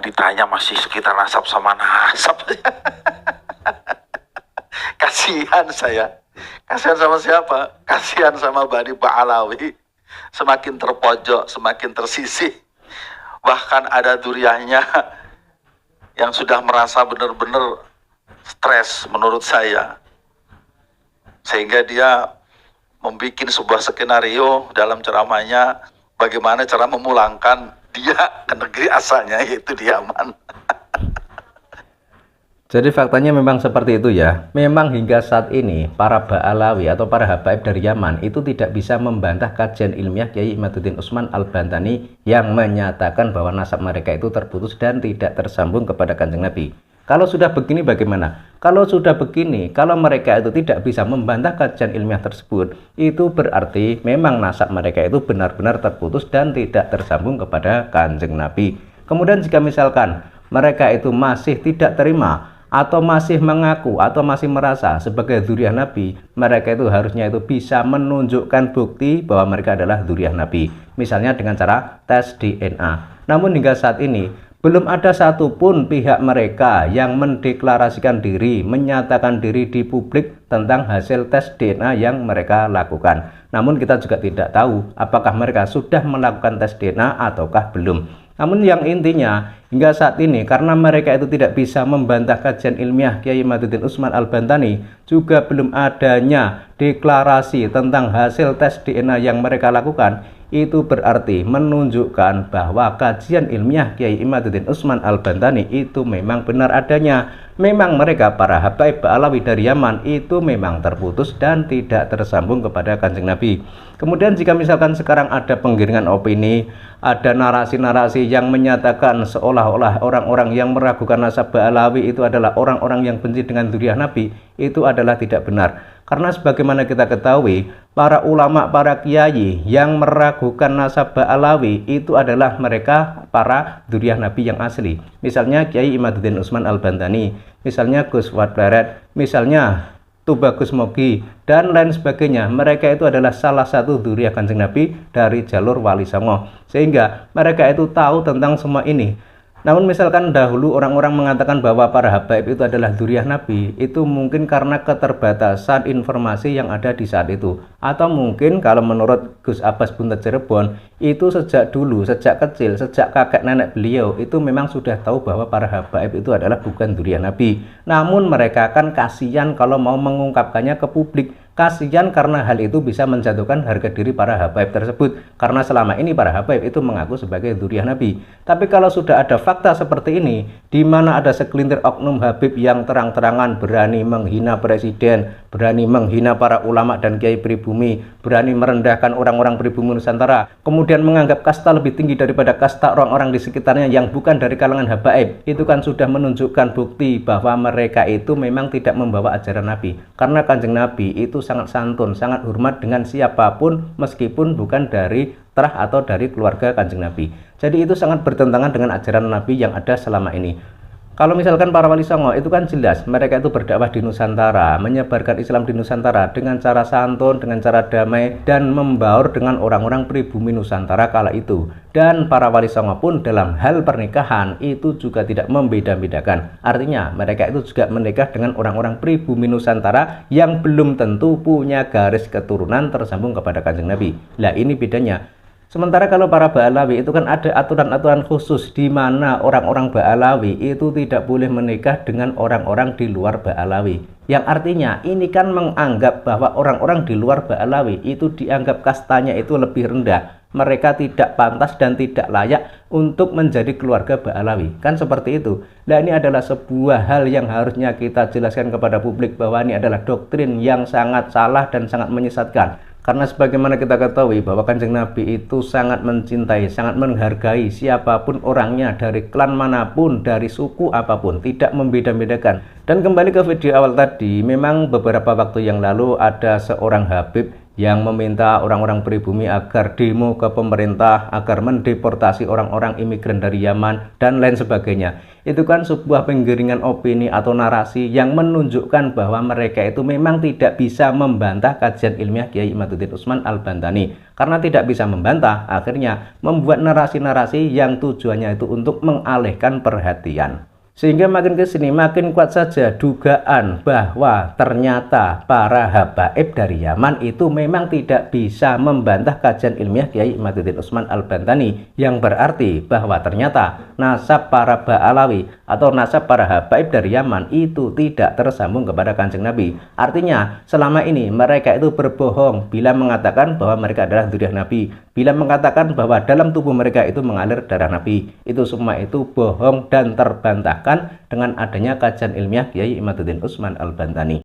ditanya masih sekitar nasab sama nasab. Kasihan saya. Kasihan sama siapa? Kasihan sama Bani Ba'alawi. Semakin terpojok, semakin tersisih. Bahkan ada duriahnya yang sudah merasa benar-benar stres menurut saya. Sehingga dia membuat sebuah skenario dalam ceramahnya bagaimana cara memulangkan dia ke negeri asalnya, yaitu di Yaman. Jadi faktanya memang seperti itu ya. Memang hingga saat ini para Ba'alawi atau para habaib dari Yaman itu tidak bisa membantah kajian ilmiah Kiai Imaduddin Utsman Al-Bantani yang menyatakan bahwa nasab mereka itu terputus dan tidak tersambung kepada Kanjeng Nabi. Kalau sudah begini bagaimana? Kalau sudah begini, kalau mereka itu tidak bisa membantah kajian ilmiah tersebut, itu berarti memang nasab mereka itu benar-benar terputus dan tidak tersambung kepada Kanjeng Nabi. Kemudian jika misalkan mereka itu masih tidak terima atau masih mengaku atau masih merasa sebagai dzurriyyah Nabi, mereka itu harusnya itu bisa menunjukkan bukti bahwa mereka adalah dzurriyyah Nabi, misalnya dengan cara tes DNA. Namun hingga saat ini belum ada satupun pihak mereka yang mendeklarasikan diri, menyatakan diri di publik tentang hasil tes DNA yang mereka lakukan. Namun kita juga tidak tahu apakah mereka sudah melakukan tes DNA ataukah belum. Namun yang intinya hingga saat ini karena mereka itu tidak bisa membantah kajian ilmiah Kiai Imaduddin Utsman Al-Bantani, juga belum adanya deklarasi tentang hasil tes DNA yang mereka lakukan, itu berarti menunjukkan bahwa kajian ilmiah Kiai Imaduddin Utsman Al-Bantani itu memang benar adanya. Memang mereka para habaib Ba'alawi dari Yaman itu memang terputus dan tidak tersambung kepada Kanjeng Nabi. Kemudian jika misalkan sekarang ada penggiringan opini, ada narasi-narasi yang menyatakan seolah-olah orang-orang yang meragukan nasab Ba'alawi itu adalah orang-orang yang benci dengan dzurriyyah Nabi, itu adalah tidak benar. Karena sebagaimana kita ketahui, para ulama, para kiai yang meragukan nasab Ba'alawi itu adalah mereka para dzurriyyah Nabi yang asli. Misalnya Kiai Imaduddin Utsman Al-Bantani, misalnya Gus Fuad Barat, misalnya Tubagus Mogi, dan lain sebagainya. Mereka itu adalah salah satu dzurriyyah Kanjeng Nabi dari jalur Wali Songo, sehingga mereka itu tahu tentang semua ini. Namun misalkan dahulu orang-orang mengatakan bahwa para habaib itu adalah dzurriyyah Nabi, itu mungkin karena keterbatasan informasi yang ada di saat itu. Atau mungkin kalau menurut Gus Abbas Buntet Cirebon, itu sejak dulu, sejak kecil, sejak kakek nenek beliau, itu memang sudah tahu bahwa para habaib itu adalah bukan dzurriyyah Nabi. Namun mereka kan kasihan kalau mau mengungkapkannya ke publik. Kasihan karena hal itu bisa menjatuhkan harga diri para habaib tersebut, karena selama ini para habaib itu mengaku sebagai dzurriyyah Nabi. Tapi kalau sudah ada fakta seperti ini, di mana ada segelintir oknum habib yang terang-terangan berani menghina presiden, berani menghina para ulama dan kiai pribumi, berani merendahkan orang-orang pribumi Nusantara, kemudian menganggap kasta lebih tinggi daripada kasta orang-orang di sekitarnya yang bukan dari kalangan habaib, itu kan sudah menunjukkan bukti bahwa mereka itu memang tidak membawa ajaran Nabi. Karena Kanjeng Nabi itu sangat santun, sangat hormat dengan siapapun meskipun bukan dari terah atau dari keluarga Kanjeng Nabi. Jadi itu sangat bertentangan dengan ajaran Nabi yang ada selama ini. Kalau misalkan para wali songo itu kan jelas mereka itu berdakwah di Nusantara, menyebarkan Islam di Nusantara dengan cara santun, dengan cara damai, dan membaur dengan orang-orang pribumi Nusantara kala itu. Dan para wali songo pun dalam hal pernikahan itu juga tidak membeda-bedakan. Artinya mereka itu juga menikah dengan orang-orang pribumi Nusantara yang belum tentu punya garis keturunan tersambung kepada Kanjeng Nabi. Lah ini bedanya. Sementara kalau para Ba'alawi itu kan ada aturan-aturan khusus di mana orang-orang Ba'alawi itu tidak boleh menikah dengan orang-orang di luar Ba'alawi. Yang artinya ini kan menganggap bahwa orang-orang di luar Ba'alawi itu dianggap kastanya itu lebih rendah. Mereka tidak pantas dan tidak layak untuk menjadi keluarga Ba'alawi. Kan seperti itu. Nah ini adalah sebuah hal yang harusnya kita jelaskan kepada publik bahwa ini adalah doktrin yang sangat salah dan sangat menyesatkan. Karena sebagaimana kita ketahui bahwa Kanjeng Nabi itu sangat mencintai, sangat menghargai siapapun orangnya, dari klan manapun, dari suku apapun, tidak membeda-bedakan. Dan kembali ke video awal tadi, memang beberapa waktu yang lalu ada seorang habib yang meminta orang-orang pribumi agar demo ke pemerintah, agar mendeportasi orang-orang imigran dari Yaman, dan lain sebagainya. Itu kan sebuah penggiringan opini atau narasi yang menunjukkan bahwa mereka itu memang tidak bisa membantah kajian ilmiah Kiai Imaduddin Utsman Al-Bantani. Karena tidak bisa membantah, akhirnya membuat narasi-narasi yang tujuannya itu untuk mengalihkan perhatian. Sehingga makin ke sini makin kuat saja dugaan bahwa ternyata para habaib dari Yaman itu memang tidak bisa membantah kajian ilmiah Kiai Imaduddin Utsman Al-Bantani, yang berarti bahwa ternyata nasab para Ba'alawi atau nasab para habaib dari Yaman itu tidak tersambung kepada Kanjeng Nabi. Artinya selama ini mereka itu berbohong bila mengatakan bahwa mereka adalah dzurriyyah Nabi, bila mengatakan bahwa dalam tubuh mereka itu mengalir darah Nabi. Itu semua itu bohong dan terbantahkan dengan adanya kajian ilmiah Kiai Imaduddin Utsman Al-Bantani.